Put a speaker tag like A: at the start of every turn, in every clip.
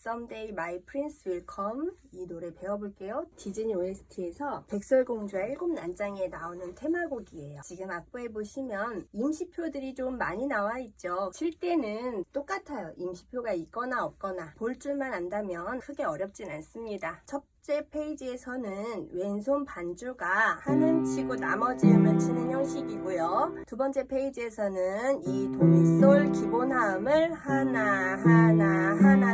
A: Someday My Prince Will Come 이 노래 배워볼게요. 디즈니 OST에서 백설공주와 일곱 난장이에 나오는 테마곡이에요. 지금 악보에 보시면 임시표들이 좀 많이 나와 있죠. 칠 때는 똑같아요. 임시표가 있거나 없거나 볼 줄만 안다면 크게 어렵진 않습니다. 첫 번째 페이지에서는 왼손 반주가 한 음 치고 나머지 음을 치는 형식이고요. 두 번째 페이지에서는 이 도미솔 기본 하음을 하나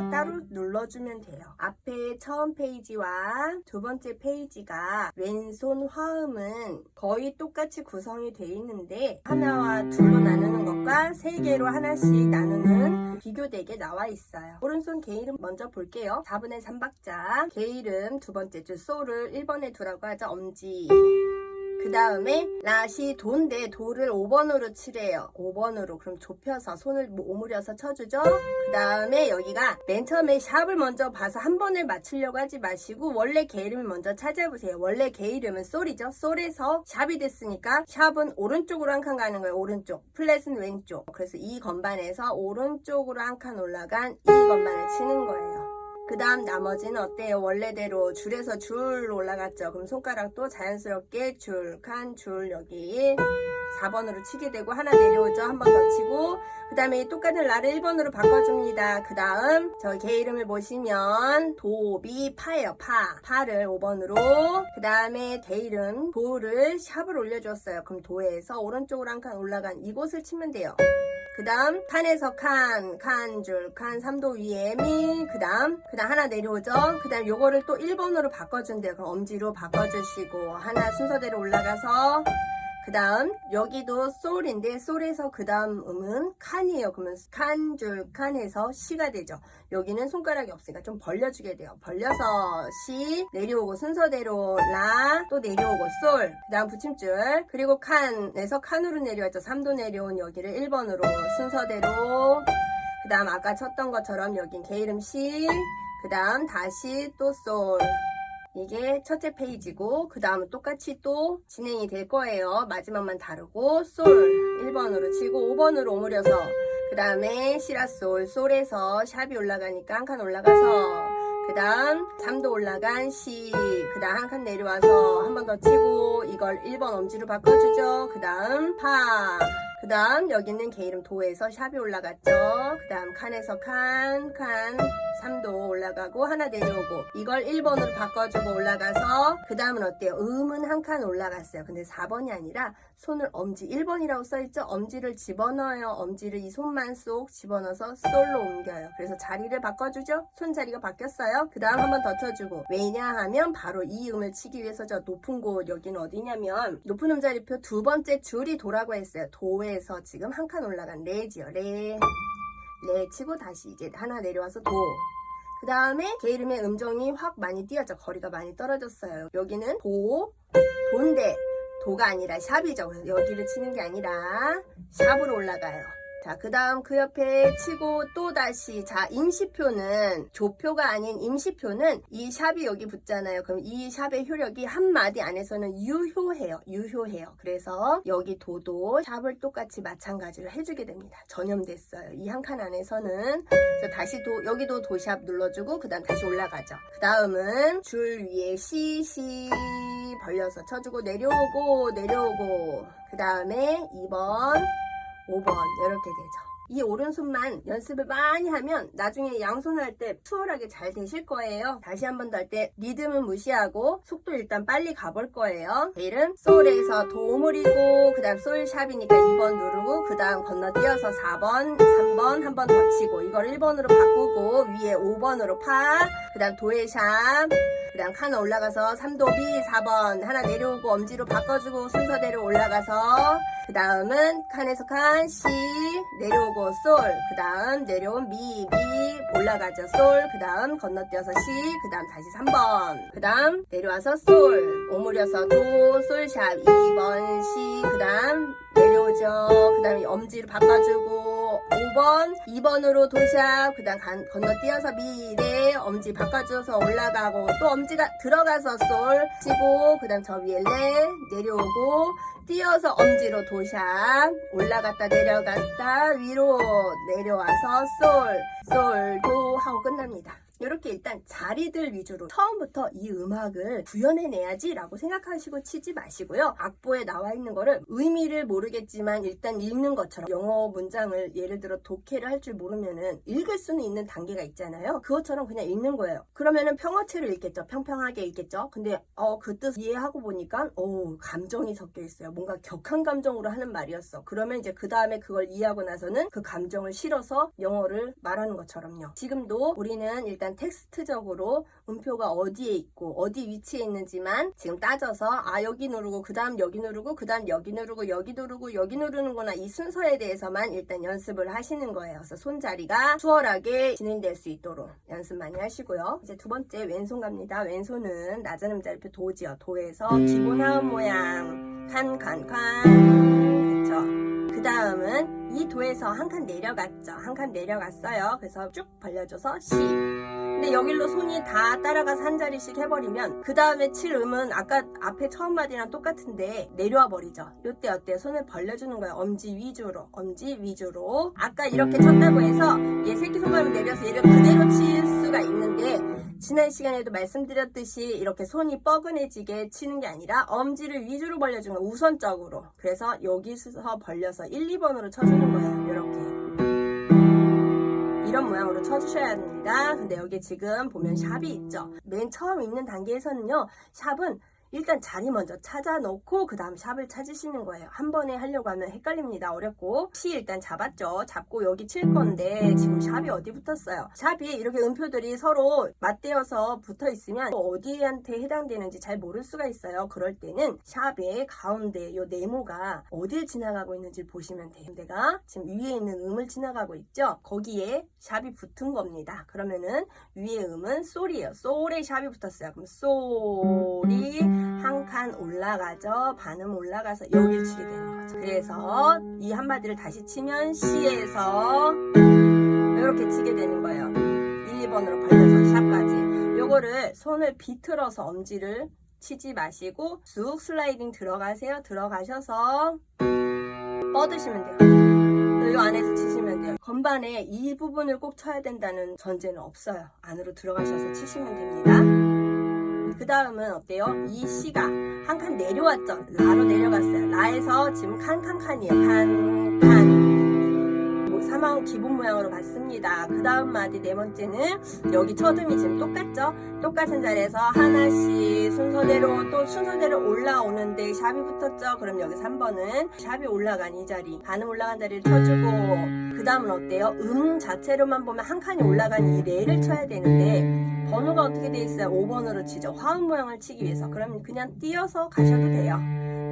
A: 따로 눌러주면 돼요. 앞에 처음 페이지와 두 번째 페이지가 왼손 화음은 거의 똑같이 구성이 되어 있는데 하나와 둘로 나누는 것과 세 개로 하나씩 나누는 비교되게 나와 있어요. 오른손 게이름 먼저 볼게요. 4분의 3박자 게이름 두 번째 줄 소를 1번에 두라고 하죠. 엄지. 그 다음에 라시 도인데 도를 5번으로 치래요. 5번으로 그럼 좁혀서 손을 오므려서 쳐주죠. 그 다음에 여기가 맨 처음에 샵을 먼저 봐서 한 번을 맞추려고 하지 마시고 원래 게이름을 먼저 찾아보세요. 원래 게이름은 솔이죠. 솔에서 샵이 됐으니까 샵은 오른쪽으로 한 칸 가는 거예요. 오른쪽. 플랫은 왼쪽. 그래서 이 건반에서 오른쪽으로 한 칸 올라간 이 건반을 치는 거예요. 그 다음 나머지는 어때요? 원래대로 줄에서 줄 올라갔죠. 그럼 손가락도 자연스럽게 줄, 칸, 줄 여기 4번으로 치게 되고 하나 내려오죠. 한 번 더 치고 그 다음에 똑같은 라를 1번으로 바꿔줍니다. 그 다음 저 게이름을 보시면 도, 미, 파예요. 파를 5번으로 그 다음에 게이름 도를 샵을 올려줬어요. 그럼 도에서 오른쪽으로 한 칸 올라간 이곳을 치면 돼요. 그 다음 칸에서 칸, 줄, 칸 3도 위에 미, 그 다음 하나 내려오죠. 그 다음 요거를 또 1번으로 바꿔준대요. 그럼 엄지로 바꿔주시고 하나 순서대로 올라가서 그 다음 여기도 솔인데 솔에서 그 다음 음은 칸이에요. 그러면 칸, 줄, 칸에서 시가 되죠. 여기는 손가락이 없으니까 좀 벌려주게 돼요. 벌려서 시 내려오고 순서대로 라 또 내려오고 솔 그 다음 붙임줄 그리고 칸에서 칸으로 내려왔죠. 3도 내려온 여기를 1번으로 순서대로 그 다음 아까 쳤던 것처럼 여긴 게이름 시 그 다음 다시 또 솔 이게 첫째 페이지고 그 다음은 똑같이 또 진행이 될 거예요. 마지막만 다르고 솔 1번으로 치고 5번으로 오므려서 그 다음에 시라솔 솔에서 샵이 올라가니까 한 칸 올라가서 그 다음 3도 올라간 시 그 다음 한 칸 내려와서 한 번 더 치고 이걸 1번 엄지로 바꿔주죠. 그 다음 파 그 다음 여기는 게이름 도에서 샵이 올라갔죠. 그 다음 칸에서 칸 3도 올라가고 하나 내려오고 이걸 1번으로 바꿔주고 올라가서 그 다음은 어때요? 음은 한 칸 올라갔어요. 근데 4번이 아니라 손을 엄지 1번이라고 써있죠? 엄지를 집어넣어요. 엄지를 이 손만 쏙 집어넣어서 솔로 옮겨요. 그래서 자리를 바꿔주죠? 손 자리가 바뀌었어요. 그 다음 한 번 더 쳐주고 왜냐하면 바로 이 음을 치기 위해서 저 높은 곳 여기는 어디냐면 높은 음자리표 두 번째 줄이 도라고 했어요. 도에서 지금 한 칸 올라간 레지요. 레 치고 다시 이제 하나 내려와서 도 그 다음에 게이름의 음정이 확 많이 뛰었죠. 거리가 많이 떨어졌어요. 여기는 도인데 도가 아니라 샵이죠. 그래서 여기를 치는 게 아니라 샵으로 올라가요. 자, 그 다음 그 옆에 치고 또 다시 자 임시표는 조표가 아닌 임시표는 이 샵이 여기 붙잖아요. 그럼 이 샵의 효력이 한 마디 안에서는 유효해요. 그래서 여기 도도 샵을 똑같이 마찬가지로 해주게 됩니다. 전염됐어요. 이 한 칸 안에서는 다시 도 여기도 도샵 눌러주고 그 다음 다시 올라가죠. 그 다음은 줄 위에 시 벌려서 쳐주고 내려오고 그 다음에 2번 5번 이렇게 되죠. 이 오른손만 연습을 많이 하면 나중에 양손 할 때 수월하게 잘 되실 거예요. 다시 한 번 더 할 때 리듬은 무시하고 속도 일단 빨리 가볼 거예요. 게이름 솔에서 도 오므리고 그 다음 솔 샵이니까 2번 누르고 그 다음 건너뛰어서 4번 3번 한 번 더 치고 이걸 1번으로 바꾸고 위에 5번으로 파 그 다음 도의 샵 그 다음 칸 올라가서 3도 비 4번 하나 내려오고 엄지로 바꿔주고 순서대로 올라가서 그 다음은 칸에서 칸 시 내려오고 솔 그 다음 내려온 미 올라가죠. 솔 그 다음 건너뛰어서 시 그 다음 다시 3번 그 다음 내려와서 솔 오므려서 도 솔샵 2번 시 그 다음 내려오죠. 그 다음에 엄지로 바꿔주고 5번, 2번으로 도샵, 그 다음 건너뛰어서 미, 레, 엄지 바꿔줘서 올라가고, 또 엄지가 들어가서 솔 치고, 그 다음 저 위에 레, 내려오고, 띄어서 엄지로 도샵, 올라갔다 내려갔다 위로 내려와서 솔, 도 하고 끝납니다. 이렇게 일단 자리들 위주로 처음부터 이 음악을 구현해내야지 라고 생각하시고 치지 마시고요. 악보에 나와 있는 거를 의미를 모르겠지만 일단 읽는 것처럼 영어 문장을 예를 들어 독해를 할 줄 모르면은 읽을 수는 있는 단계가 있잖아요. 그것처럼 그냥 읽는 거예요. 그러면은 평어체로 읽겠죠. 평평하게 읽겠죠. 근데 그 뜻 이해하고 보니까 감정이 섞여 있어요. 뭔가 격한 감정으로 하는 말이었어. 그러면 이제 그 다음에 그걸 이해하고 나서는 그 감정을 실어서 영어를 말하는 것처럼요. 지금도 우리는 일단 텍스트적으로 음표가 어디에 있고 어디 위치에 있는지만 지금 따져서 여기 누르고 그 다음 여기 누르고 그 다음 여기 누르고 여기 누르고 여기 누르는구나, 이 순서에 대해서만 일단 연습을 하시는 거예요. 그래서 손자리가 수월하게 진행될 수 있도록 연습 많이 하시고요. 이제 두 번째 왼손 갑니다. 왼손은 낮은 음자리표 도지요. 도에서 기본 화음 모양 칸 그쵸. 그 다음은 이 도에서 한 칸 내려갔죠. 한 칸 내려갔어요. 그래서 쭉 벌려줘서 시. 근데 여기로 손이 다 따라가서 한 자리씩 해버리면 그 다음에 칠 음은 아까 앞에 처음 마디랑 똑같은데 내려와 버리죠. 요때 어때요? 손을 벌려주는 거예요. 엄지 위주로. 아까 이렇게 쳤다고 해서 얘 새끼손가락 내려서 얘를 그대로 칠 수가 있는데, 지난 시간에도 말씀드렸듯이 이렇게 손이 뻐근해지게 치는 게 아니라 엄지를 위주로 벌려주는 거예요. 우선적으로. 그래서 여기서 벌려서 1, 2번으로 쳐주는 거예요. 이렇게. 이런 모양으로 쳐주셔야 합니다. 근데 여기 지금 보면 샵이 있죠. 맨 처음 있는 단계에서는요, 샵은 일단 자리 먼저 찾아놓고 그 다음 샵을 찾으시는 거예요. 한 번에 하려고 하면 헷갈립니다. 어렵고. 시 일단 잡았죠. 잡고 여기 칠 건데 지금 샵이 어디 붙었어요? 샵이 이렇게 음표들이 서로 맞대어서 붙어 있으면 어디한테 해당되는지 잘 모를 수가 있어요. 그럴 때는 샵의 가운데 요 네모가 어딜 지나가고 있는지 보시면 돼요. 내가 지금 위에 있는 음을 지나가고 있죠. 거기에 샵이 붙은 겁니다. 그러면은 위에 음은 솔이에요. 솔에 샵이 붙었어요. 그럼 솔이 한 칸 올라가죠. 반음 올라가서 여기를 치게 되는 거죠. 그래서 이 한마디를 다시 치면 C에서 이렇게 치게 되는 거예요. 1, 2번으로 벌려서 샵까지. 요거를 손을 비틀어서 엄지를 치지 마시고 쑥 슬라이딩 들어가세요. 들어가셔서 뻗으시면 돼요. 요 안에서 치시면 돼요. 건반에 이 부분을 꼭 쳐야 된다는 전제는 없어요. 안으로 들어가셔서 치시면 됩니다. 그 다음은 어때요? 이 C가 한 칸 내려왔죠? 라로 내려갔어요. 라에서 지금 칸이에요. 사마음 기본 모양으로 봤습니다. 그 다음 마디 네 번째는 여기 첫음이 지금 똑같죠? 똑같은 자리에서 하나씩 순서대로 올라오는데 샵이 붙었죠? 그럼 여기 3번은 샵이 올라간 이 자리, 반음 올라간 자리를 쳐주고, 그 다음은 어때요? 자체로만 보면 한 칸이 올라간 이 레를 쳐야 되는데 번호가 어떻게 돼 있어요? 5번으로 치죠. 화음 모양을 치기 위해서. 그럼 그냥 띄어서 가셔도 돼요.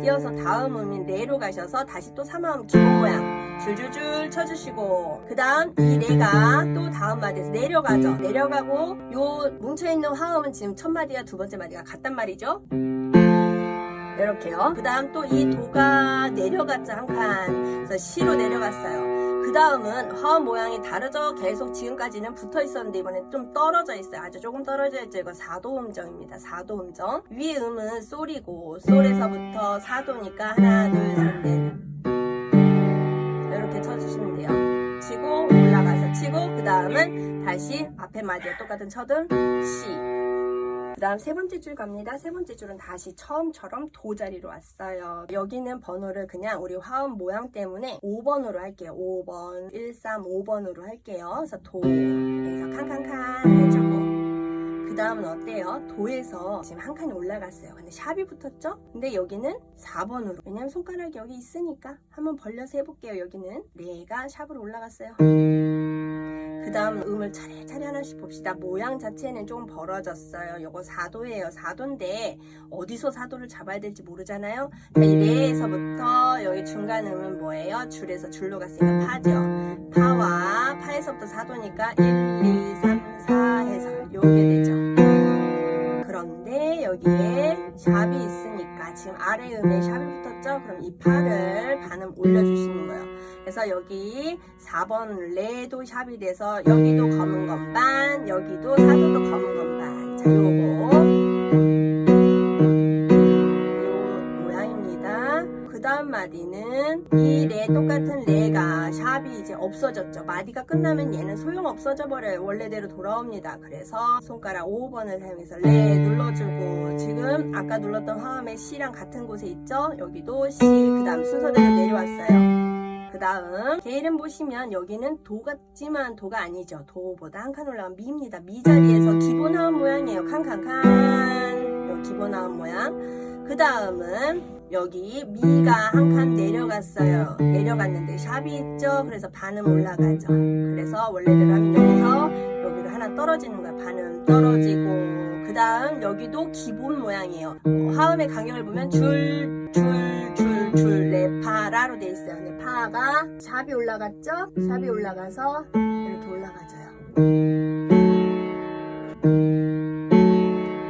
A: 띄어서 다음 음인 레로 가셔서 다시 또 3화음 기본 모양 줄줄줄 쳐주시고, 그 다음 이 레가 또 다음 마디에서 내려가죠. 내려가고 요 뭉쳐있는 화음은 지금 첫 마디와 두 번째 마디가 같단 말이죠. 이렇게요. 그 다음 또 이 도가 내려갔죠. 한 칸. 그래서 C로 내려갔어요. 그 다음은 화음 모양이 다르죠. 계속 지금까지는 붙어 있었는데 이번에 좀 떨어져 있어요. 아주 조금 떨어져 있죠. 이거 4도 음정입니다. 4도 음정. 위에 음은 솔이고 솔에서부터 4도니까 하나 둘 셋 넷 이렇게 쳐주시면 돼요. 치고 올라가서 치고, 그 다음은 다시 앞에 마디와 똑같은 첫음 C. 그 다음 세 번째 줄 갑니다. 세 번째 줄은 다시 처음처럼 도 자리로 왔어요. 여기는 번호를 그냥 우리 화음 모양 때문에 5번으로 할게요. 5번, 1, 3, 5번으로 할게요. 그래서 도에서 칸칸칸 해주고, 그 다음은 어때요? 도에서 지금 한 칸이 올라갔어요. 근데 샵이 붙었죠? 근데 여기는 4번으로, 왜냐면 손가락이 여기 있으니까 한번 벌려서 해볼게요. 여기는 레가 샵으로 올라갔어요. 그 다음 음을 차례차례 하나씩 봅시다. 모양 자체는 조금 벌어졌어요. 요거 4도예요. 4도인데 어디서 4도를 잡아야 될지 모르잖아요. 이 레에서부터 여기 중간 음은 뭐예요? 줄에서 줄로 갔으니까 파죠. 파와 파에서부터 4도니까 1, 2, 3, 4 해서 요게 되죠. 그런데 여기에 샵이 있으니까 지금 아래 음에 샵이 붙었죠? 그럼 이 파를 반음 올려주시는 거예요. 그래서 여기 4번 레도 샵이 돼서 여기도 검은 건반, 여기도 사도도 검은 건반. 자, 요거 모양입니다. 그 다음 마디는 이 레 똑같은 레가 샵이 이제 없어졌죠. 마디가 끝나면 얘는 소용 없어져 버려요. 원래대로 돌아옵니다. 그래서 손가락 5번을 사용해서 레 눌러주고, 지금 아까 눌렀던 화음의 C랑 같은 곳에 있죠. 여기도 C, 그 다음 순서대로 내려왔어요. 그 다음 개 이름 보시면 여기는 도 같지만 도가 아니죠. 도보다 한 칸 올라간 미입니다. 미 자리에서 기본 화음 모양이에요. 칸칸칸, 여기 기본 화음 모양. 그 다음은 여기 미가 한 칸 내려갔어요. 내려갔는데 샵이 있죠. 그래서 반음 올라가죠. 그래서 원래대로 하면 여기서 여기로 하나 떨어지는 거야. 반음 떨어지고, 그 다음 여기도 기본 모양이에요. 화음의 간격을 보면 줄 레파라로 돼 있어요. 근데 파가 샵이 올라갔죠? 샵이 올라가서 이렇게 올라가져요.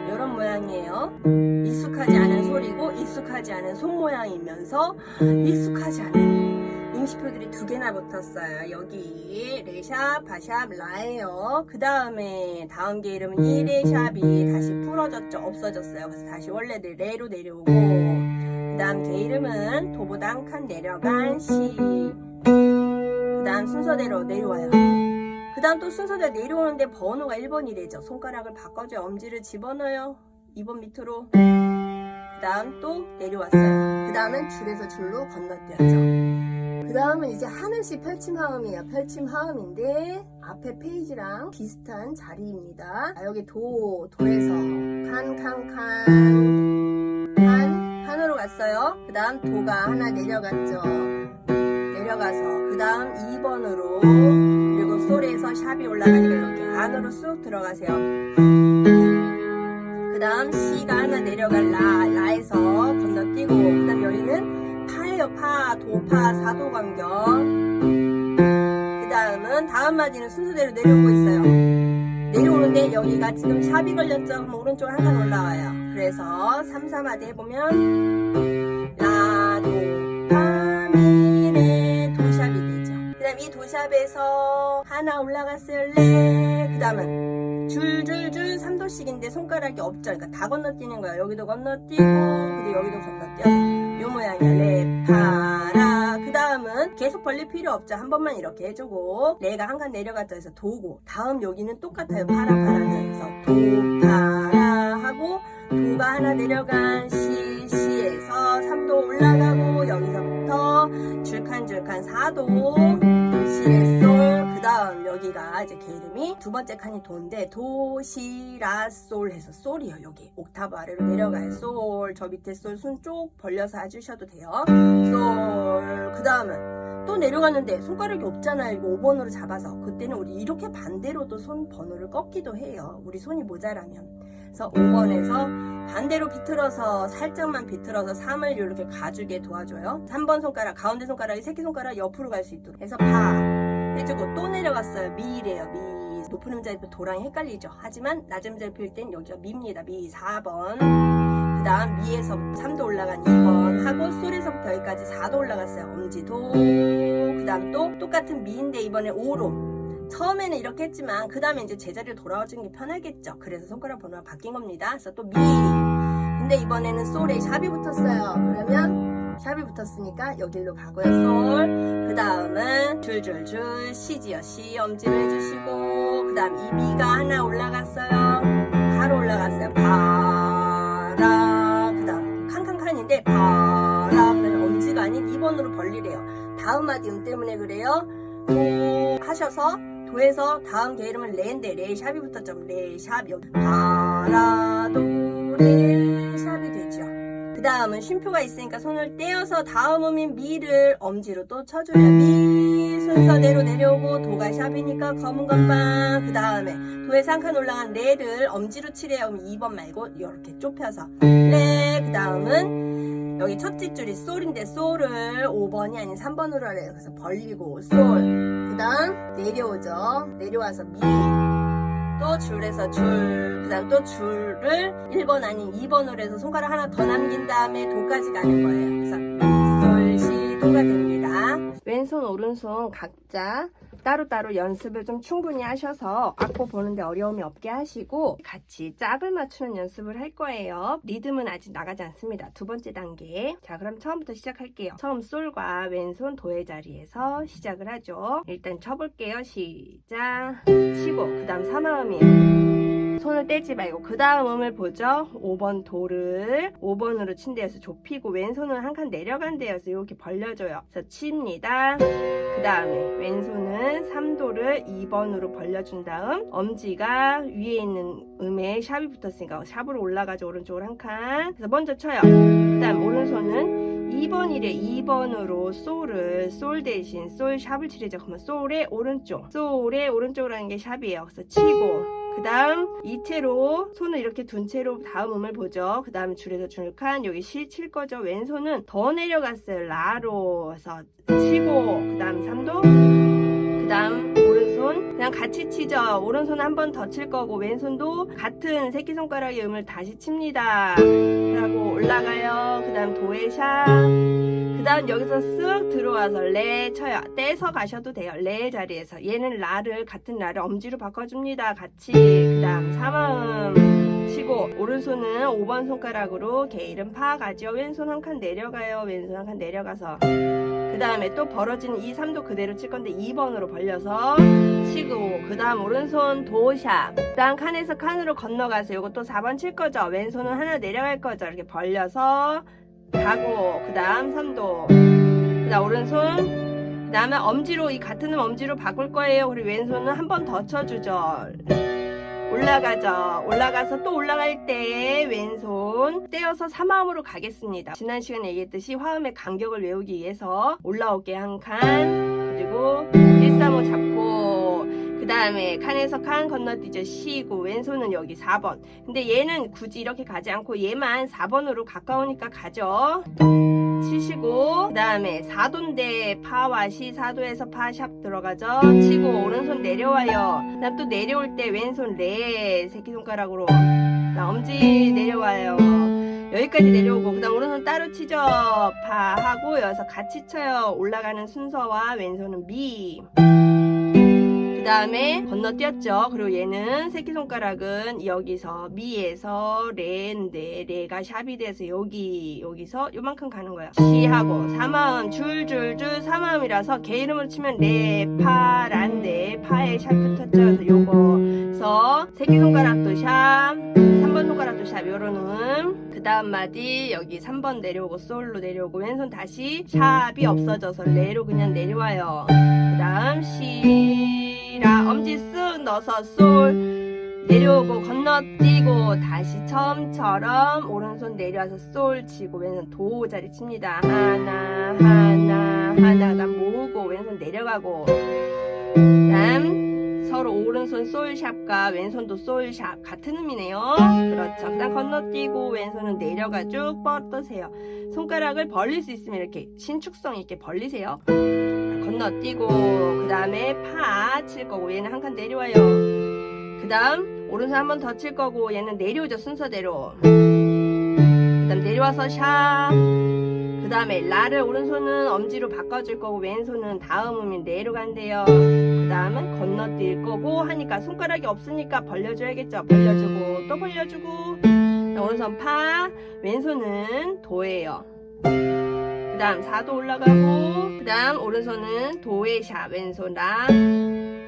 A: 이런 모양이에요. 익숙하지 않은 소리고 익숙하지 않은 손 모양이면서 익숙하지 않은 임시표들이 두 개나 붙었어요. 여기 레샵, 바샵, 라예요. 그 다음에 다음 개 이름은 이 레샵이 다시 풀어졌죠. 없어졌어요. 그래서 다시 원래대로 레로 내려오고, 그 다음 개 이름은 도보다 한 칸 내려간 C, 그 다음 순서대로 내려와요. 그 다음 또 순서대로 내려오는데 번호가 1번이래죠. 손가락을 바꿔줘요. 엄지를 집어넣어요. 2번 밑으로. 그 다음 또 내려왔어요. 그 다음은 줄에서 줄로 건너뛰어야죠. 그 다음은 이제 하늘식 펼침 화음이에요. 펼침 화음인데 앞에 페이지랑 비슷한 자리입니다. 여기 도에서 칸으로 갔어요. 그 다음 도가 하나 내려갔죠. 내려가서 그 다음 2번으로, 그리고 솔에서 샵이 올라가니까 이렇게 안으로 쑥 들어가세요. 그 다음 C가 하나 내려간 라에서 건너뛰고, 그 다음 여기는 파예요. 파, 도파, 사도 간격. 그 다음은 다음 마디는 순서대로 내려오고 있어요. 내려오는데 여기가 지금 샵이 걸렸죠. 그럼 오른쪽 한 칸 올라와요. 그래서 3, 4마디 해보면 라, 도, 파, 미, 레, 도샵이 되죠. 그 다음 이 도샵에서 하나 올라갔어요. 레. 그 다음은 줄 3도씩인데 손가락이 없죠. 그러니까 다 건너뛰는 거예요. 여기도 건너뛰고, 그리고 여기도 건너뛰어서 요 모양이야. 레, 파, 라. 그 다음은 계속 벌릴 필요 없죠. 한 번만 이렇게 해주고, 레가 한 칸 내려갔죠. 해서 도고, 다음 여기는 똑같아요. 파라는. 그래서 도, 파라 하고, 도가 하나 내려간 C에서 3도 올라가고, 여기서부터 줄칸 4도, 시레 솔. 그 다음 여기가 이제 개 이름이 두 번째 칸이 도인데 도, 시, 라, 솔 해서 솔이요. 여기 옥타브 아래로 내려가요. 솔. 저 밑에 솔 손 쭉 벌려서 해주셔도 돼요. 솔. 그 다음은 또 내려갔는데 손가락이 없잖아요. 이거 5번으로 잡아서. 그때는 우리 이렇게 반대로도 손 번호를 꺾기도 해요. 우리 손이 모자라면. 그래서 5번에서 반대로 비틀어서 살짝만 비틀어서 3을 이렇게 가주게 도와줘요. 3번 손가락, 가운데 손가락이 새끼손가락 옆으로 갈 수 있도록 해서 파 해주고, 또 내려갔어요. 미래요. 미. 높은 음자리 도랑 헷갈리죠. 하지만 낮은 음자리 필 땐 여기가 미입니다. 미 4번. 그 다음 미에서 3도 올라간 2번 하고, 솔에서부터 여기까지 4도 올라갔어요. 엄지 도. 그 다음 또 똑같은 미인데 이번에 5로. 처음에는 이렇게 했지만 그 다음에 이제 제자리로 돌아와주는 게 편하겠죠. 그래서 손가락 번호가 바뀐 겁니다. 그래서 또 미. 근데 이번에는 솔에 샵이 붙었어요. 그러면 샵이 붙었으니까 여기로 가고요. 솔. 그 다음은 줄줄줄 C지요. C 엄지를 해주시고, 그 다음 이 미가 하나 올라갔어요. 파로 올라갔어요. 파라. 그 다음 칸칸칸인데 파라. 그러면 엄지가 아닌 2번으로 벌리래요. 다음 마디 음 때문에 그래요. 도 하셔서 도에서 다음 개 이름은 레인데 레 샵이 붙었죠. 레 샵 여기 파라 도 레 샵이 되죠. 그 다음은 쉼표가 있으니까 손을 떼어서 다음 음인 미를 엄지로 또 쳐줘요. 미 순서대로 내려오고, 도가 샵이니까 검은 건반. 그 다음에 도에서 한 칸 올라간 레를 엄지로 치래요. 그럼 2번 말고 이렇게 좁혀서 레. 그 다음은 여기 첫째 줄이 솔인데 솔을 5번이 아닌 3번으로 하래요. 그래서 벌리고 솔. 그 다음 내려오죠. 내려와서 미. 또 줄에서 줄. 그 다음 또 줄을 1번 아닌 2번으로 해서 손가락 하나 더 남긴 다음에 도까지 가는 거예요. 그래서 미, 솔, 시, 도가 됩니다. 왼손 오른손 각자 따로따로 연습을 좀 충분히 하셔서 악보 보는데 어려움이 없게 하시고 같이 짝을 맞추는 연습을 할 거예요. 리듬은 아직 나가지 않습니다. 두 번째 단계. 자, 그럼 처음부터 시작할게요. 처음 솔과 왼손 도의 자리에서 시작을 하죠. 일단 쳐볼게요. 시작. 치고 그 다음 3화음이에요. 손을 떼지 말고 그 다음 음을 보죠. 5번 도를 5번으로 친 데에서 좁히고 왼손은 한 칸 내려간 데에서 이렇게 벌려줘요. 그래서 칩니다. 그 다음에 왼손은 3도를 2번으로 벌려준 다음 엄지가 위에 있는 음에 샵이 붙었으니까 샵으로 올라가죠. 오른쪽으로 한 칸. 그래서 먼저 쳐요. 그 다음 오른손은 2번이래. 2번으로 솔 대신 솔 샵을 치르죠. 그러면 솔의 오른쪽으로 하는 게 샵이에요. 그래서 치고 그 다음 이 채로 손을 이렇게 둔 채로 다음 음을 보죠. 그 다음 줄에서 줄칸 여기 시 칠 거죠. 왼손은 더 내려갔어요. 라로 해서 치고 그 다음 3도 그 다음 오른손 그냥 같이 치죠. 오른손 한 번 더 칠 거고 왼손도 같은 새끼손가락의 음을 다시 칩니다. 그러고 올라가요. 그 다음 도의 샵 그 다음 여기서 쓱 들어와서 레 쳐요. 떼서 가셔도 돼요. 레 자리에서 얘는 라를 같은 라를 엄지로 바꿔줍니다. 같이 그 다음 3화음 치고 오른손은 5번 손가락으로 개 이름 파 가죠. 왼손 한 칸 내려가요. 왼손 한 칸 내려가서 그 다음에 또 벌어지는 이 3도 그대로 칠 건데 2번으로 벌려서 치고 그 다음 오른손 도샵 그 다음 칸에서 칸으로 건너가서 이것도 4번 칠 거죠. 왼손은 하나 내려갈 거죠. 이렇게 벌려서 가고 그 다음 3도 그 다음 오른손 그 다음에 엄지로 이 같은 엄지로 바꿀 거예요. 그리고 왼손은 한 번 더 쳐주죠. 올라가죠. 올라가서 또 올라갈 때 왼손 떼어서 3화음으로 가겠습니다. 지난 시간에 얘기했듯이 화음의 간격을 외우기 위해서 올라오게 한 칸 그리고 1, 3, 5 잡고 그 다음에 칸에서 칸 건너뛰죠. 쉬고 왼손은 여기 4번 근데 얘는 굳이 이렇게 가지 않고 얘만 4번으로 가까우니까 가죠. 치시고 그 다음에 4도인데 파와 시 4도에서 파 샵 들어가죠. 치고 오른손 내려와요. 그 다음 또 내려올 때 왼손 레 새끼손가락으로 엄지 내려와요. 여기까지 내려오고 그 다음 오른손 따로 치죠. 파 하고 여기서 같이 쳐요. 올라가는 순서와 왼손은 미 그 다음에 건너뛰었죠. 그리고 얘는 새끼손가락은 여기서 미에서 레인데 레가 샵이 돼서 여기서 요만큼 가는 거예요. 시하고 3화음 줄줄줄 3화음이라서 개 이름으로 치면 레 파 란데 파에 샵 붙었죠. 그래서 요거서 새끼손가락도 샵 3번 손가락도 샵 요런 그 다음 마디 여기 3번 내려오고 솔로 내려오고 왼손 다시 샵이 없어져서 레로 그냥 내려와요. 그 다음 시라 엄지 쓱 넣어서 솔 내려오고 건너뛰고 다시 처음처럼 오른손 내려와서 솔 치고 왼손 도 자리 칩니다. 하나가 모으고 왼손 내려가고 다음 서로 오른손 솔샵과 왼손도 솔샵 같은 음이네요. 그렇죠. 그다음 건너뛰고 왼손은 내려가 쭉 뻗으세요. 손가락을 벌릴 수 있으면 이렇게 신축성 있게 벌리세요. 건너뛰고 그 다음에 파 칠 거고 얘는 한 칸 내려와요. 그 다음 오른손 한 번 더 칠 거고 얘는 내려오죠. 순서대로. 그 다음 내려와서 샵 그 다음에 라를 오른손은 엄지로 바꿔줄 거고 왼손은 다음 음이 내로 간대요. 그 다음은 건너뛸 거고 하니까 손가락이 없으니까 벌려줘야겠죠. 벌려주고 또 벌려주고 오른손 파 왼손은 도예요. 그 다음 4도 올라가고 그 다음 오른손은 도의 샵 왼손 라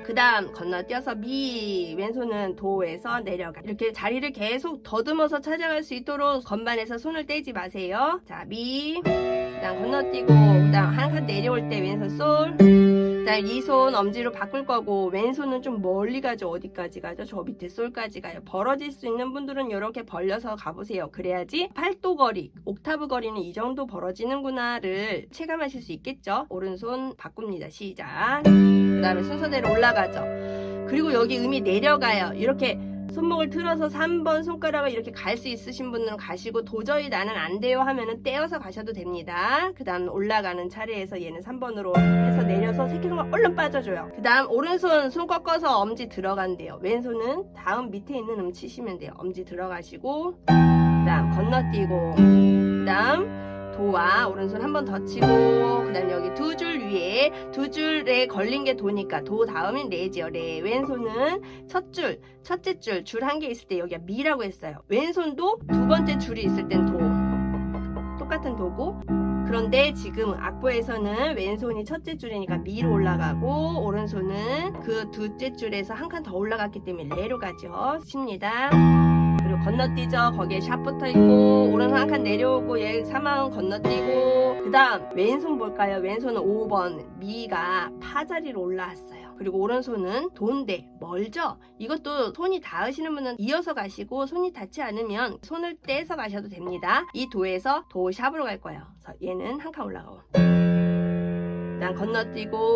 A: 그 다음 건너뛰어서 미 왼손은 도에서 내려가 이렇게 자리를 계속 더듬어서 찾아갈 수 있도록 건반에서 손을 떼지 마세요. 자 미 그 다음 건너뛰고 그 다음 한 칸 내려올 때 왼손 솔 그 다음 이 손 엄지로 바꿀 거고 왼손은 좀 멀리 가죠. 어디까지 가죠? 저 밑에 솔까지 가요. 벌어질 수 있는 분들은 이렇게 벌려서 가보세요. 그래야지 8도 거리 옥타브 거리는 이 정도 벌어지는구나를 체감하실 수 있겠죠. 오른손 바꿉니다. 시작 그 다음에 순서대로 올라가죠. 그리고 여기 음이 내려가요. 이렇게 손목을 틀어서 3번 손가락을 이렇게 갈 수 있으신 분들은 가시고 도저히 나는 안 돼요 하면은 떼어서 가셔도 됩니다. 그 다음 올라가는 차례에서 얘는 3번으로 해서 내려서 새끼손가락 얼른 빠져줘요. 그 다음 오른손 손 꺾어서 엄지 들어간대요. 왼손은 다음 밑에 있는 치시면 돼요. 엄지 들어가시고 그 다음 건너뛰고 그 다음 도와 오른손 한 번 더 치고 그 다음 여기 두 줄 위에 두 줄에 걸린 게 도니까 도 다음인 레지요. 레. 왼손은 첫째 줄 한 개 있을 때 여기가 미라고 했어요. 왼손도 두 번째 줄이 있을 땐 도. 똑같은 도고, 그런데 지금 악보에서는 왼손이 첫째 줄이니까 미로 올라가고 오른손은 그 둘째 줄에서 한 칸 더 올라갔기 때문에 레로 가죠. 칩니다. 그리고 건너뛰죠. 거기에 샵 붙어있고 오른손 한 칸 내려오고 얘 사망 건너뛰고, 그 다음 왼손 볼까요? 왼손은 5번 미가 파 자리로 올라왔어요. 그리고 오른손은 도인데 멀죠? 이것도 손이 닿으시는 분은 이어서 가시고 손이 닿지 않으면 손을 떼서 가셔도 됩니다. 이 도에서 도 샵으로 갈 거예요. 그래서 얘는 한 칸 올라가고 그다음 건너뛰고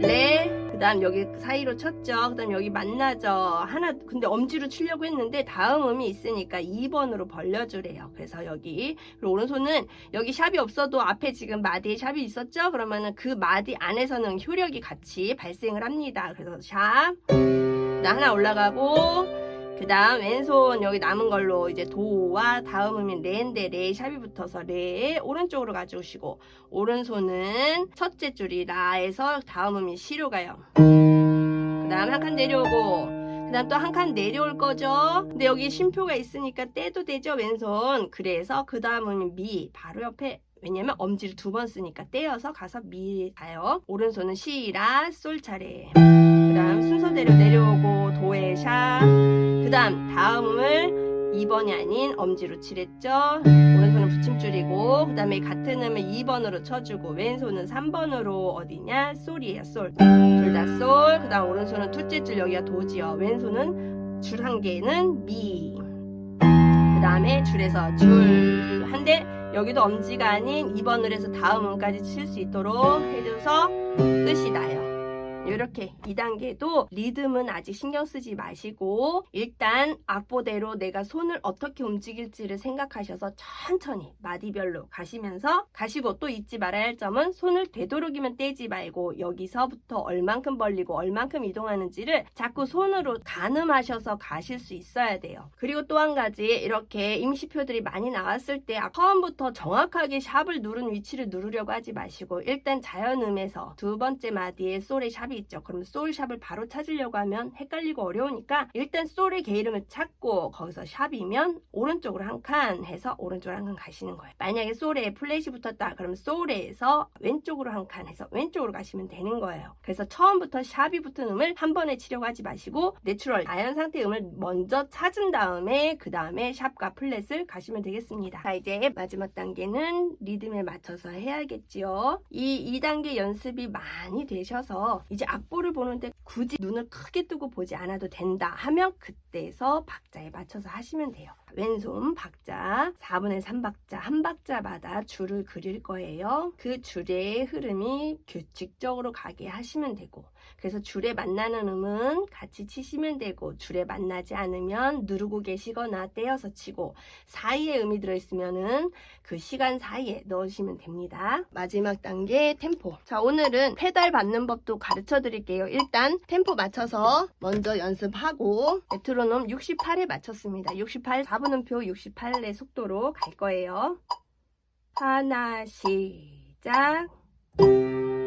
A: 레, 그 다음 여기 사이로 쳤죠. 그 다음 여기 만나죠. 하나 근데 엄지로 치려고 했는데 다음 음이 있으니까 2번으로 벌려주래요. 그래서 여기, 그리고 오른손은 여기 샵이 없어도 앞에 지금 마디에 샵이 있었죠. 그러면은 그 마디 안에서는 효력이 같이 발생을 합니다. 그래서 샵, 그다음 하나 올라가고, 그 다음 왼손 여기 남은 걸로 이제 도와 다음 음인 레인데 레 샵이 붙어서 레 오른쪽으로 가져오시고, 오른손은 첫째 줄이 라에서 다음 음인 시로 가요. 그 다음 한 칸 내려오고 그 다음 또 한 칸 내려올 거죠. 근데 여기 쉼표가 있으니까 떼도 되죠, 왼손. 그래서 그 다음 음인 미 바로 옆에, 왜냐면 엄지를 두 번 쓰니까 떼어서 가서 미 가요. 오른손은 시, 라, 솔 차례. 그 다음 순서대로 내려오고 도에 샵, 그 다음 음을 2번이 아닌 엄지로 칠했죠. 오른손은 붙임줄이고 그 다음에 같은 음을 2번으로 쳐주고 왼손은 3번으로 어디냐? 솔이에요. 솔. 둘 다 솔. 그 다음 오른손은 둘째 줄 여기가 도지요. 왼손은 줄 한 개는 미. 그 다음에 줄에서 줄 한데 여기도 엄지가 아닌 2번을 해서 다음 음까지 칠 수 있도록 해줘서 끝이 나요. 이렇게 2단계도 리듬은 아직 신경 쓰지 마시고 일단 악보대로 내가 손을 어떻게 움직일지를 생각하셔서 천천히 마디별로 가시고, 또 잊지 말아야 할 점은 손을 되도록이면 떼지 말고 여기서부터 얼만큼 벌리고 얼만큼 이동하는지를 자꾸 손으로 가늠하셔서 가실 수 있어야 돼요. 그리고 또 한 가지, 이렇게 임시표들이 많이 나왔을 때 처음부터 정확하게 샵을 누른 위치를 누르려고 하지 마시고 일단 자연음에서 두 번째 마디에 솔의 샵이 있죠. 그럼 솔샵을 바로 찾으려고 하면 헷갈리고 어려우니까 일단 솔의 게이름을 찾고 거기서 샵이면 오른쪽으로 한 칸 해서 오른쪽으로 한 칸 가시는 거예요. 만약에 솔에 플랫이 붙었다 그러면 솔에서 왼쪽으로 한 칸 해서 왼쪽으로 가시면 되는 거예요. 그래서 처음부터 샵이 붙은 음을 한 번에 치려고 하지 마시고 내추럴 자연 상태 음을 먼저 찾은 다음에 그 다음에 샵과 플랫을 가시면 되겠습니다. 자, 이제 마지막 단계는 리듬에 맞춰서 해야겠지요. 이 2단계 연습이 많이 되셔서 이제 악보를 보는데 굳이 눈을 크게 뜨고 보지 않아도 된다 하면 그때서 박자에 맞춰서 하시면 돼요. 왼손 박자 4분의 3박자 한 박자마다 줄을 그릴 거예요. 그 줄의 흐름이 규칙적으로 가게 하시면 되고, 그래서 줄에 만나는 음은 같이 치시면 되고 줄에 만나지 않으면 누르고 계시거나 떼어서 치고 사이에 음이 들어있으면은 그 시간 사이에 넣으시면 됩니다. 마지막 단계 템포. 자, 오늘은 페달 받는 법도 가르쳐 드릴게요. 일단 템포 맞춰서 먼저 연습하고 메트로놈 68에 맞췄습니다. 68 4분음표 68의 속도로 갈 거예요. 하나 시작. 둘,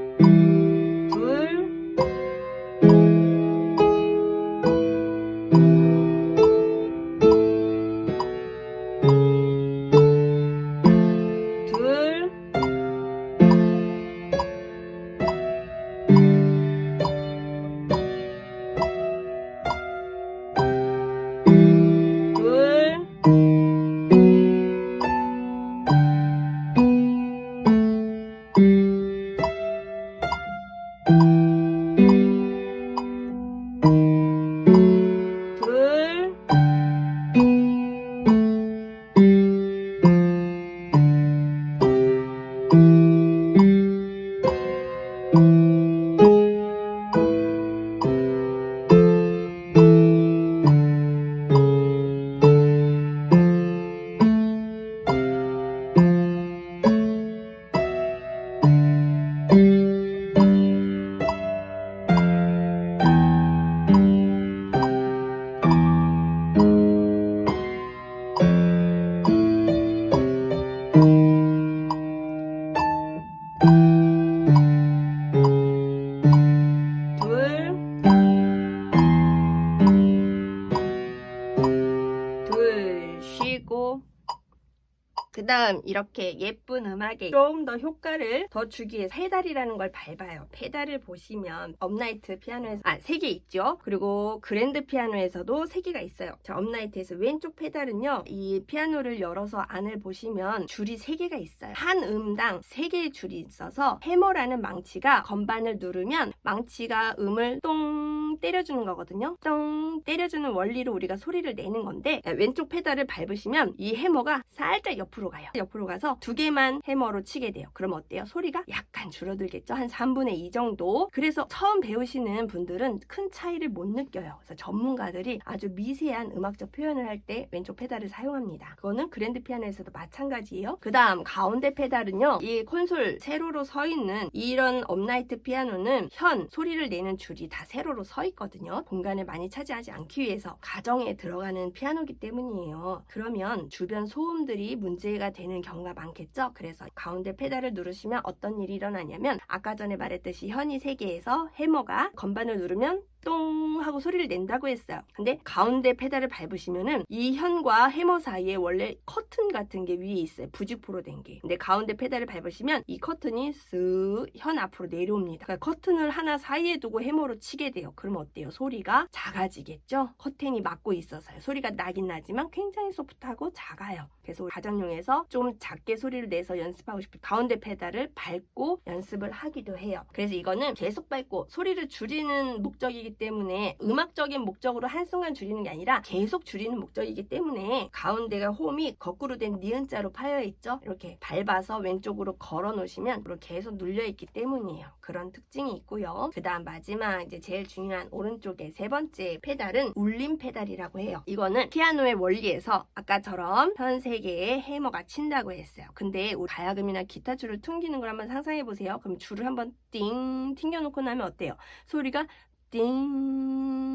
A: 그 다음 이렇게 예쁜 음악에 좀 더 효과를 더 주기 위해서 페달이라는 걸 밟아요. 페달을 보시면 업라이트 피아노에서 3개 있죠. 그리고 그랜드 피아노에서도 3개가 있어요. 자, 업라이트에서 왼쪽 페달은요, 이 피아노를 열어서 안을 보시면 줄이 3개가 있어요. 한 음당 3개의 줄이 있어서 해머라는 망치가 건반을 누르면 망치가 음을 똥 때려주는 거거든요. 똥 때려주는 원리로 우리가 소리를 내는 건데, 왼쪽 페달을 밟으시면 이 해머가 살짝 옆으로 가요. 옆으로 가서 2개만 해머로 치게 돼요. 그럼 어때요? 소리가 약간 줄어들겠죠? 한 3분의 2 정도. 그래서 처음 배우시는 분들은 큰 차이를 못 느껴요. 그래서 전문가들이 아주 미세한 음악적 표현을 할 때 왼쪽 페달을 사용합니다. 그거는 그랜드 피아노에서도 마찬가지예요. 그 다음 가운데 페달은요, 이 콘솔 세로로 서 있는 이런 업라이트 피아노는 현 소리를 내는 줄이 다 세로로 서 있거든요. 공간을 많이 차지하지 않기 위해서 가정에 들어가는 피아노기 때문이에요. 그러면 주변 소음들이 문제가 되는 경우가 많겠죠. 그래서 가운데 페달을 누르시면 어떤 일이 일어나냐면, 아까 전에 말했듯이 현이 3개에서 해머가 건반을 누르면 똥 하고 소리를 낸다고 했어요. 근데 가운데 페달을 밟으시면은 이 현과 해머 사이에 원래 커튼 같은 게 위에 있어요. 부직포로 된 게. 근데 가운데 페달을 밟으시면 이 커튼이 쓱 현 앞으로 내려옵니다. 그러니까 커튼을 하나 사이에 두고 해머로 치게 돼요. 그럼 어때요? 소리가 작아지겠죠? 커튼이 막고 있어서요. 소리가 나긴 나지만 굉장히 소프트하고 작아요. 그래서 가정용에서 좀 작게 소리를 내서 연습하고 싶을 때 가운데 페달을 밟고 연습을 하기도 해요. 그래서 이거는 계속 밟고 소리를 줄이는 목적이기 때문에, 음악적인 목적으로 한순간 줄이는 게 아니라 계속 줄이는 목적이기 때문에 가운데가 홈이 거꾸로 된 니은자로 파여 있죠. 이렇게 밟아서 왼쪽으로 걸어 놓으시면 계속 눌려 있기 때문이에요. 그런 특징이 있고요. 그 다음 마지막 이제 제일 중요한 오른쪽에 3번째 페달은 울림 페달이라고 해요. 이거는 피아노의 원리에서 아까처럼 현 3개의 해머가 친다고 했어요. 근데 우리 가야금이나 기타 줄을 튕기는 걸 한번 상상해 보세요. 그럼 줄을 한번 띵 튕겨 놓고 나면 어때요? 소리가 띵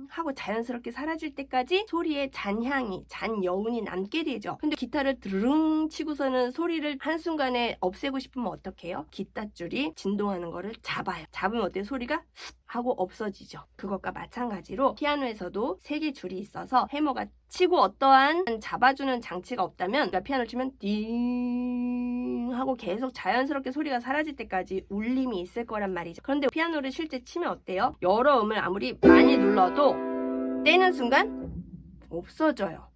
A: 하고 자연스럽게 사라질 때까지 소리의 잔향이, 잔여운이 남게 되죠. 근데 기타를 드릉 치고서는 소리를 한순간에 없애고 싶으면 어떻게 해요? 기타 줄이 진동하는 거를 잡아요. 잡으면 어때요? 소리가 하고 없어지죠. 그것과 마찬가지로 피아노에서도 3개 줄이 있어서 해머가 치고 어떠한 잡아주는 장치가 없다면, 그러니까 피아노를 치면 띵 하고 계속 자연스럽게 소리가 사라질 때까지 울림이 있을 거란 말이죠. 그런데 피아노를 실제 치면 어때요? 여러 음을 아무리 많이 눌러도 떼는 순간 없어져요.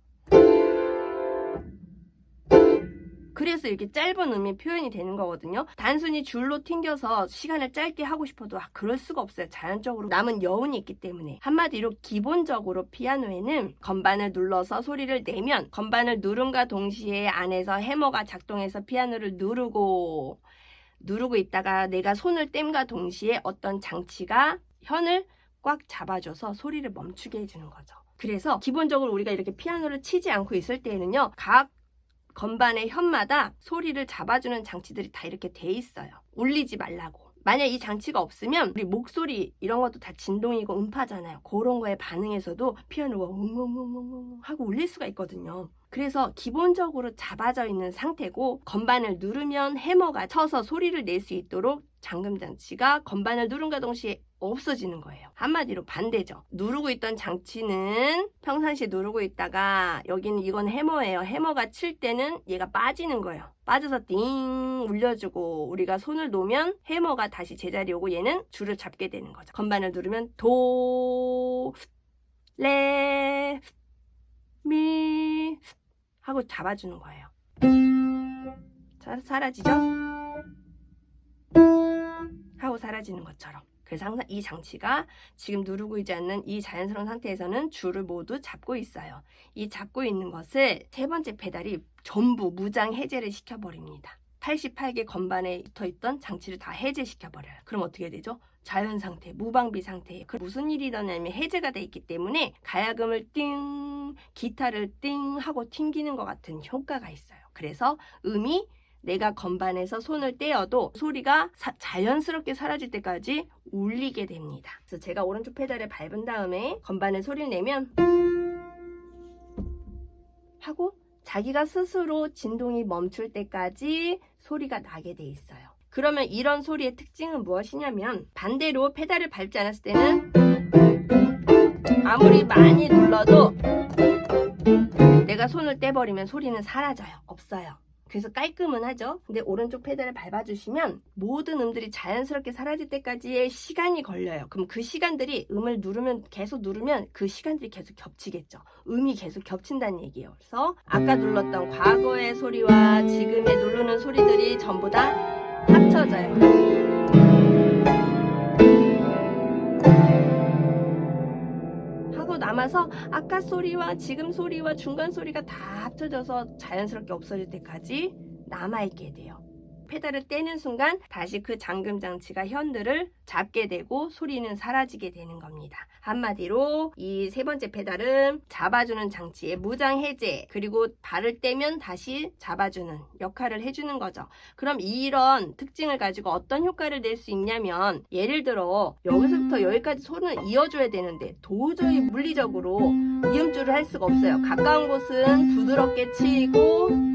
A: 그래서 이렇게 짧은 음이 표현이 되는 거거든요. 단순히 줄로 튕겨서 시간을 짧게 하고 싶어도 그럴 수가 없어요. 자연적으로 남은 여운이 있기 때문에. 한마디로 기본적으로 피아노에는 건반을 눌러서 소리를 내면 건반을 누름과 동시에 안에서 해머가 작동해서 피아노를 누르고 있다가 내가 손을 땜과 동시에 어떤 장치가 현을 꽉 잡아줘서 소리를 멈추게 해주는 거죠. 그래서 기본적으로 우리가 이렇게 피아노를 치지 않고 있을 때에는요, 각 건반의 현마다 소리를 잡아주는 장치들이 다 이렇게 돼 있어요. 울리지 말라고. 만약 이 장치가 없으면 우리 목소리 이런 것도 다 진동이고 음파잖아요. 그런 거에 반응해서도 피아노가 웅웅웅웅 하고 울릴 수가 있거든요. 그래서 기본적으로 잡아져 있는 상태고, 건반을 누르면 해머가 쳐서 소리를 낼 수 있도록 잠금 장치가 건반을 누른과 동시에 없어지는 거예요. 한마디로 반대죠. 누르고 있던 장치는 평상시에 누르고 있다가 여기는 이건 해머예요. 해머가 칠 때는 얘가 빠지는 거예요. 빠져서 띵 울려주고 우리가 손을 놓으면 해머가 다시 제자리에 오고 얘는 줄을 잡게 되는 거죠. 건반을 누르면 도, 레, 미 하고 잡아주는 거예요. 사라지죠? 하고 사라지는 것처럼. 그래서 항상 이 장치가 지금 누르고 있지 않는 이 자연스러운 상태에서는 줄을 모두 잡고 있어요. 이 잡고 있는 것을 3번째 페달이 전부 무장 해제를 시켜버립니다. 88개 건반에 붙어있던 장치를 다 해제시켜버려요. 그럼 어떻게 되죠? 자연 상태, 무방비 상태에 무슨 일이 일어나냐면 해제가 돼 있기 때문에 가야금을 띵, 기타를 띵 하고 튕기는 것 같은 효과가 있어요. 그래서 음이 내가 건반에서 손을 떼어도 소리가 자연스럽게 사라질 때까지 울리게 됩니다. 그래서 제가 오른쪽 페달을 밟은 다음에 건반에 소리를 내면 하고 자기가 스스로 진동이 멈출 때까지 소리가 나게 돼 있어요. 그러면 이런 소리의 특징은 무엇이냐면, 반대로 페달을 밟지 않았을 때는 아무리 많이 눌러도 내가 내가 손을 떼버리면 소리는 사라져요. 없어요. 그래서 깔끔은 하죠. 근데 오른쪽 페달을 밟아주시면 모든 음들이 자연스럽게 사라질 때까지의 시간이 걸려요. 그럼 그 시간들이 음을 누르면 계속 누르면 그 시간들이 계속 겹치겠죠. 음이 계속 겹친다는 얘기예요. 그래서 아까 눌렀던 과거의 소리와 지금의 누르는 소리들이 전부 다 합쳐져요. 남아서 아까 소리와 지금 소리와 중간 소리가 다 합쳐져서 자연스럽게 없어질 때까지 남아있게 돼요. 페달을 떼는 순간 다시 그 잠금 장치가 현들을 잡게 되고 소리는 사라지게 되는 겁니다. 한마디로 이 세 번째 페달은 잡아주는 장치의 무장 해제, 그리고 발을 떼면 다시 잡아주는 역할을 해주는 거죠. 그럼 이런 특징을 가지고 어떤 효과를 낼 수 있냐면, 예를 들어 여기서부터 여기까지 손을 이어줘야 되는데 도저히 물리적으로 이음줄을 할 수가 없어요. 가까운 곳은 부드럽게 치고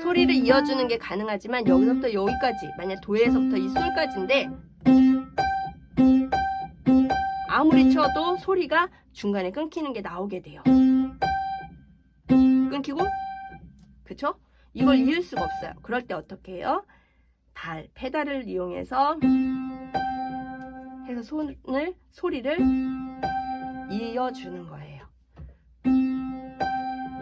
A: 소리를 이어주는 게 가능하지만 여기서부터 여기까지, 만약 도에서부터 이 솔까지인데 아무리 쳐도 소리가 중간에 끊기는 게 나오게 돼요. 끊기고, 그쵸? 이걸 이을 수가 없어요. 그럴 때 어떻게 해요? 페달을 이용해서 소리를 이어주는 거예요.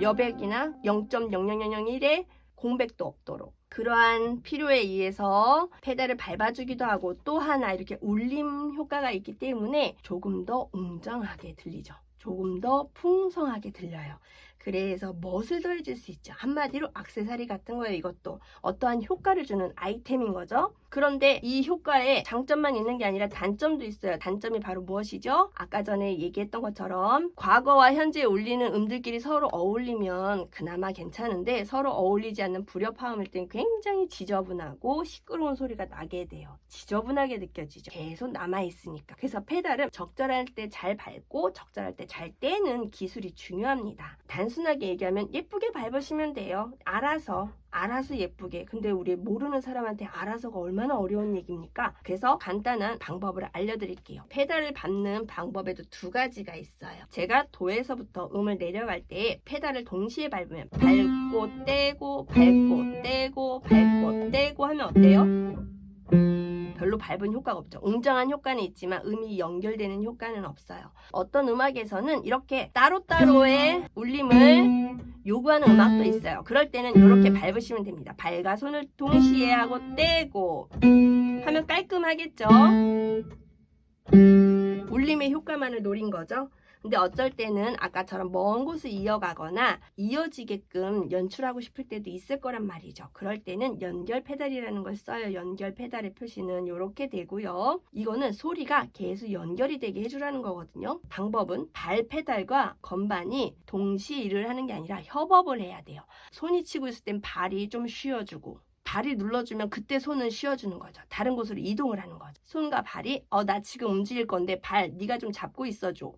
A: 여백이나 0.0001의 공백도 없도록. 그러한 필요에 의해서 페달을 밟아주기도 하고, 또 하나 이렇게 울림 효과가 있기 때문에 조금 더 웅장하게 들리죠. 조금 더 풍성하게 들려요. 그래서 멋을 더해줄 수 있죠. 한마디로 액세서리 같은 거예요. 이것도 어떠한 효과를 주는 아이템인 거죠. 그런데 이 효과에 장점만 있는 게 아니라 단점도 있어요. 단점이 바로 무엇이죠? 아까 전에 얘기했던 것처럼 과거와 현재에 울리는 음들끼리 서로 어울리면 그나마 괜찮은데, 서로 어울리지 않는 불협화음일 땐 굉장히 지저분하고 시끄러운 소리가 나게 돼요. 지저분하게 느껴지죠. 계속 남아있으니까. 그래서 페달은 적절할 때 잘 밟고 적절할 때 잘 떼는 기술이 중요합니다. 단순하게 얘기하면 예쁘게 밟으시면 돼요. 알아서 예쁘게. 근데 우리 모르는 사람한테 알아서가 얼마나 어려운 얘기입니까? 그래서 간단한 방법을 알려드릴게요. 페달을 밟는 방법에도 두 가지가 있어요. 제가 도에서부터 음을 내려갈 때 페달을 동시에 밟으면 밟고 떼고 밟고 떼고 밟고 떼고 하면 어때요? 별로 밟은 효과가 없죠. 웅장한 효과는 있지만 음이 연결되는 효과는 없어요. 어떤 음악에서는 이렇게 따로따로의 울림을 요구하는 음악도 있어요. 그럴 때는 이렇게 밟으시면 됩니다. 발과 손을 동시에 하고 떼고 하면 깔끔하겠죠? 울림의 효과만을 노린 거죠. 근데 어쩔 때는 아까처럼 먼 곳을 이어가거나 이어지게끔 연출하고 싶을 때도 있을 거란 말이죠. 그럴 때는 연결 페달이라는 걸 써요. 연결 페달의 표시는 이렇게 되고요. 이거는 소리가 계속 연결이 되게 해주라는 거거든요. 방법은 발 페달과 건반이 동시에 일을 하는 게 아니라 협업을 해야 돼요. 손이 치고 있을 땐 발이 좀 쉬어주고, 발이 눌러주면 그때 손은 쉬어주는 거죠. 다른 곳으로 이동을 하는 거죠. 손과 발이 나 지금 움직일 건데 발 네가 좀 잡고 있어줘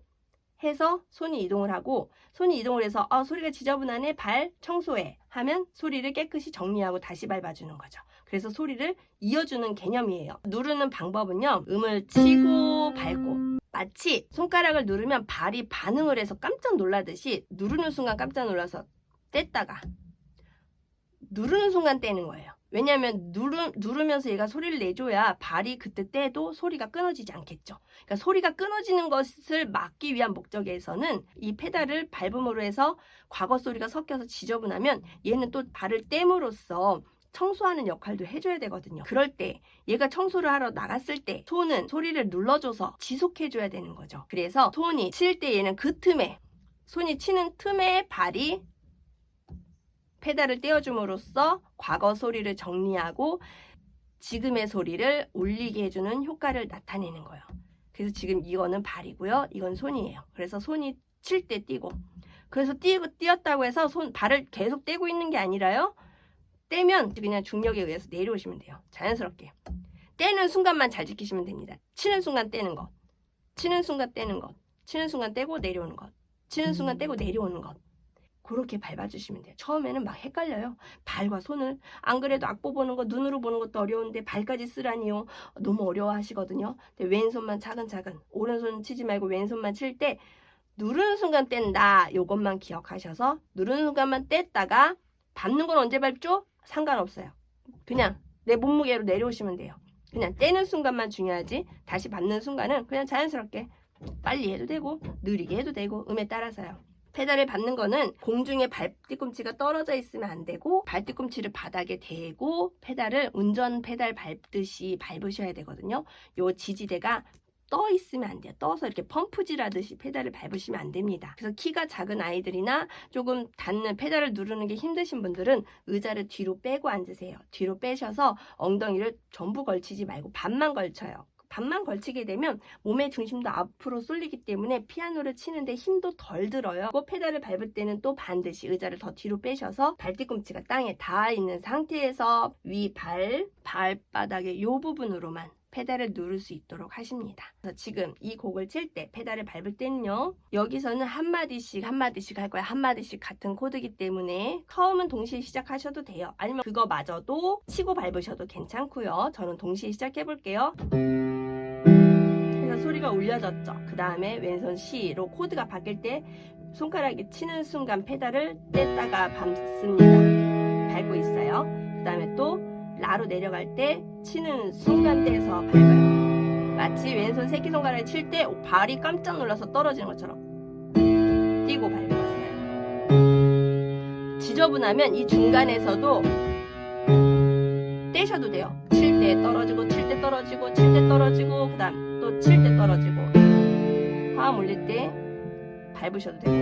A: 해서 손이 이동을 하고, 손이 이동을 해서 소리가 지저분하네, 발 청소해 하면 소리를 깨끗이 정리하고 다시 밟아주는 거죠. 그래서 소리를 이어주는 개념이에요. 누르는 방법은요, 음을 치고 밟고, 마치 손가락을 누르면 발이 반응을 해서 깜짝 놀라듯이 누르는 순간 깜짝 놀라서 뗐다가 누르는 순간 떼는 거예요. 왜냐하면 누르면서 얘가 소리를 내줘야 발이 그때 떼도 소리가 끊어지지 않겠죠. 그러니까 소리가 끊어지는 것을 막기 위한 목적에서는 이 페달을 밟음으로 해서 과거 소리가 섞여서 지저분하면 얘는 또 발을 떼므로써 청소하는 역할도 해줘야 되거든요. 그럴 때 얘가 청소를 하러 나갔을 때 손은 소리를 눌러줘서 지속해줘야 되는 거죠. 그래서 손이 칠 때 얘는 그 틈에, 손이 치는 틈에 발이 페달을 떼어줌으로써 과거 소리를 정리하고 지금의 소리를 울리게 해주는 효과를 나타내는 거예요. 그래서 지금 이거는 발이고요. 이건 손이에요. 그래서 손이 칠 때 띄고, 그래서 띄었다고 해서 발을 계속 떼고 있는 게 아니라요. 떼면 그냥 중력에 의해서 내려오시면 돼요. 자연스럽게. 떼는 순간만 잘 지키시면 됩니다. 치는 순간 떼는 것, 치는 순간 떼는 것, 치는 순간 떼고 내려오는 것, 치는 순간 떼고 내려오는 것. 그렇게 밟아주시면 돼요. 처음에는 막 헷갈려요. 발과 손을. 안 그래도 악보 보는 거 눈으로 보는 것도 어려운데 발까지 쓰라니요. 너무 어려워하시거든요. 근데 왼손만 차근차근, 오른손 치지 말고 왼손만 칠 때 누르는 순간 뗀다. 요것만 기억하셔서 누르는 순간만 뗐다가 밟는 건 언제 밟죠? 상관없어요. 그냥 내 몸무게로 내려오시면 돼요. 그냥 떼는 순간만 중요하지 다시 밟는 순간은 그냥 자연스럽게 빨리 해도 되고 느리게 해도 되고 음에 따라서요. 페달을 밟는 거는 공중에 발뒤꿈치가 떨어져 있으면 안 되고 발뒤꿈치를 바닥에 대고 페달을 운전 페달 밟듯이 밟으셔야 되거든요. 요 지지대가 떠 있으면 안 돼요. 떠서 이렇게 펌프질 하듯이 페달을 밟으시면 안 됩니다. 그래서 키가 작은 아이들이나 조금 닿는 페달을 누르는 게 힘드신 분들은 의자를 뒤로 빼고 앉으세요. 뒤로 빼셔서 엉덩이를 전부 걸치지 말고 반만 걸쳐요. 반만 걸치게 되면 몸의 중심도 앞으로 쏠리기 때문에 피아노를 치는데 힘도 덜 들어요. 그 페달을 밟을 때는 또 반드시 의자를 더 뒤로 빼셔서 발뒤꿈치가 땅에 닿아 있는 상태에서 발바닥의 이 부분으로만 페달을 누를 수 있도록 하십니다. 그래서 지금 이 곡을 칠 때 페달을 밟을 때는요. 여기서는 한마디씩 할 거예요. 한마디씩 같은 코드이기 때문에 처음은 동시에 시작하셔도 돼요. 아니면 그거마저도 치고 밟으셔도 괜찮고요. 저는 동시에 시작해 볼게요. 그래서 소리가 울려졌죠. 그 다음에 왼손 C로 코드가 바뀔 때 손가락이 치는 순간 페달을 뗐다가 밟습니다. 밟고 있어요. 그 다음에 또 라로 내려갈 때 치는 순간 떼서 밟아요. 마치 왼손 새끼손가락을 칠 때 발이 깜짝 놀라서 떨어지는 것처럼 띄고 밟았어요. 지저분하면 이 중간에서도 떼셔도 돼요. 칠 때 떨어지고 칠 때 떨어지고 칠 때 떨어지고 그 다음 또 칠 때 떨어지고 화음 올릴 때 밟으셔도 되고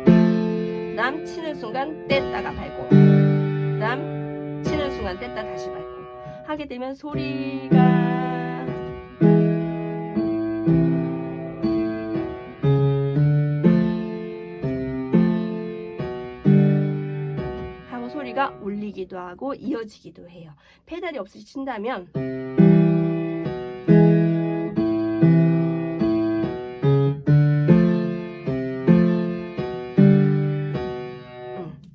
A: 그 다음 치는 순간 뗐다가 밟고 그 다음 치는 순간 뗐다 다시 밟고 하게 되면 소리가 하고 소리가 울리기도 하고 이어지기도 해요. 페달이 없으신다면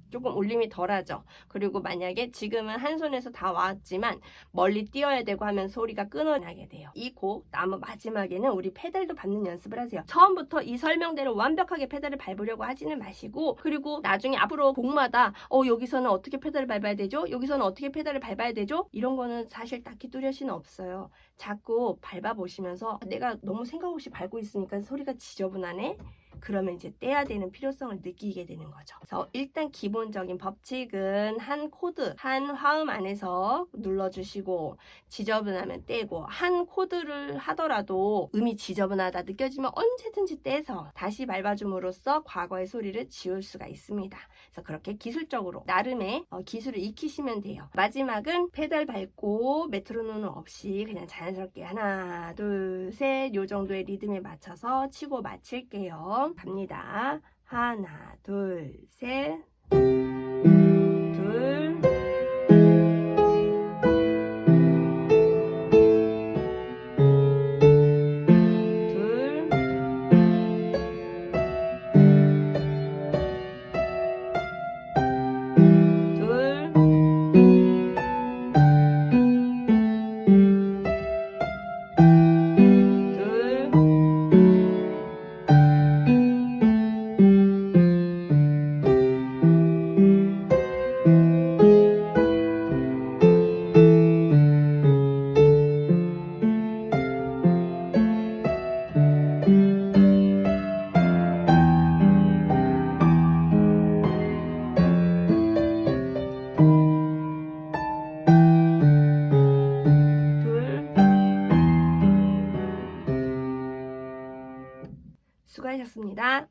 A: 조금 울림이 덜하죠. 그리고 만약에 지금은 한 손에서 다 왔지만 멀리 뛰어야 되고 하면 소리가 끊어나게 돼요. 이 곡 마지막에는 우리 페달도 밟는 연습을 하세요. 처음부터 이 설명대로 완벽하게 페달을 밟으려고 하지는 마시고 그리고 나중에 앞으로 곡마다 여기서는 어떻게 페달을 밟아야 되죠? 여기서는 어떻게 페달을 밟아야 되죠? 이런 거는 사실 딱히 뚜렷이는 없어요. 자꾸 밟아보시면서 내가 너무 생각 없이 밟고 있으니까 소리가 지저분하네? 그러면 이제 떼야 되는 필요성을 느끼게 되는 거죠. 그래서 일단 기본적인 법칙은 한 코드, 한 화음 안에서 눌러주시고 지저분하면 떼고 한 코드를 하더라도 음이 지저분하다 느껴지면 언제든지 떼서 다시 밟아줌으로써 과거의 소리를 지울 수가 있습니다. 그래서 그렇게 기술적으로 나름의 기술을 익히시면 돼요. 마지막은 페달 밟고 메트로놈 없이 그냥 자연스럽게 하나, 둘, 셋 요 정도의 리듬에 맞춰서 치고 마칠게요. 갑니다. 하나, 둘, 셋, 둘, 둘, 둘, 수고하셨습니다.